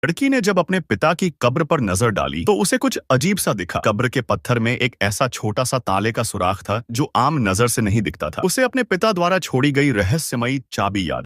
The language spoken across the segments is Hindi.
लड़की ने जब अपने पिता की कब्र पर नजर डाली तो उसे कुछ अजीब सा दिखा। कब्र के पत्थर में एक ऐसा छोटा सा ताले का सुराख था जो आम नजर से नहीं दिखता था। उसे अपने पिता द्वारा छोड़ी गई रहस्यमयी चाबी याद।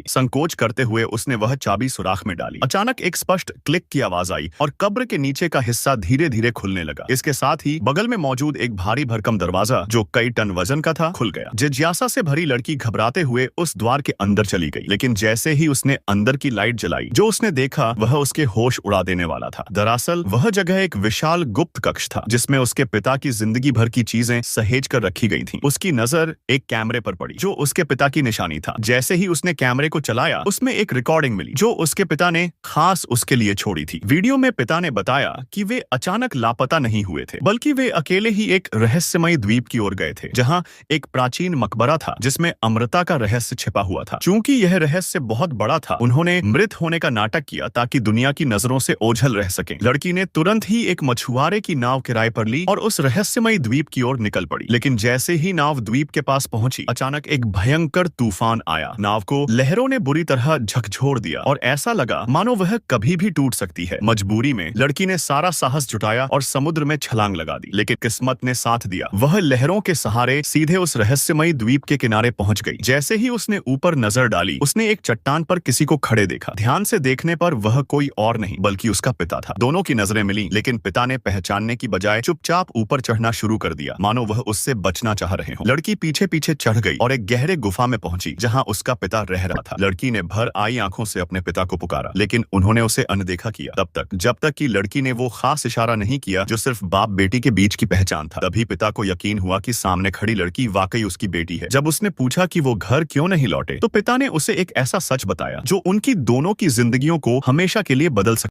संकोच करते हुए उसने वह चाबी सुराख में डाली। अचानक एक स्पष्ट क्लिक की आवाज आई और कब्र के नीचे का हिस्सा धीरे धीरे खुलने लगा। इसके साथ ही बगल में मौजूद एक भारी भरकम दरवाजा जो कई टन वजन का था खुल गया। जिज्ञासा से भरी लड़की घबराते हुए उस द्वार के अंदर चली गई, लेकिन जैसे ही उसने अंदर की लाइट जलाई, जो उसने देखा वह उसके होश उड़ा देने वाला था। दरअसल वह जगह एक विशाल गुप्त कक्ष था जिसमें उसके पिता की जिंदगी भर की चीजें सहेज कर रखी गई थी। उसकी नजर एक कैमरे पर पड़ी जो उसके पिता की निशानी था। जैसे ही उसने कैमरे को चलाया, उसमें एक रिकॉर्डिंग मिली जो उसके पिता ने खास उसके लिए छोड़ी थी। वीडियो में पिता ने बताया कि वे अचानक लापता नहीं हुए थे, बल्कि वे अकेले ही एक रहस्यमयी द्वीप की ओर गए थे जहां एक प्राचीन मकबरा था जिसमें अमृता का रहस्य छिपा हुआ था। चूंकि यह रहस्य बहुत बड़ा था, उन्होंने मृत होने का नाटक किया ताकि दुनिया की नजरों से ओझल रह सके। लड़की ने तुरंत ही एक मछुआरे की नाव किराए पर ली और उस रहस्यमयी द्वीप की ओर निकल पड़ी। लेकिन जैसे ही नाव द्वीप के पास पहुंची, अचानक एक भयंकर तूफान आया। नाव को लहरों ने बुरी तरह झकझोर दिया और ऐसा लगा मानो वह कभी भी टूट सकती है। मजबूरी में लड़की ने सारा साहस जुटाया और समुद्र में छलांग लगा दी, लेकिन किस्मत ने साथ दिया। वह लहरों के सहारे सीधे उस रहस्यमयी द्वीप के किनारे पहुंच गई। जैसे ही उसने ऊपर नजर डाली, उसने एक चट्टान पर किसी को खड़े देखा। ध्यान से देखने पर वह कोई और नहीं बल्कि उसका पिता था। दोनों की नजरें मिली, लेकिन पिता ने पहचानने की बजाय चुपचाप ऊपर चढ़ना शुरू कर दिया, मानो वह उससे बचना चाह रहे हो। लड़की पीछे पीछे चढ़ गई और एक गहरे गुफा में पहुंची जहां उसका पिता रह रहा था। लड़की ने भर आई आंखों से अपने पिता को पुकारा, लेकिन उन्होंने उसे अनदेखा किया तब तक जब तक कि लड़की ने वो खास इशारा नहीं किया जो सिर्फ बाप बेटी के बीच की पहचान था। तभी पिता को यकीन हुआ कि सामने खड़ी लड़की वाकई उसकी बेटी है। जब उसने पूछा कि वो घर क्यों नहीं लौटे, तो पिता ने उसे एक ऐसा सच बताया जो उनकी दोनों की जिंदगियों को हमेशा के लिए बदल सकता।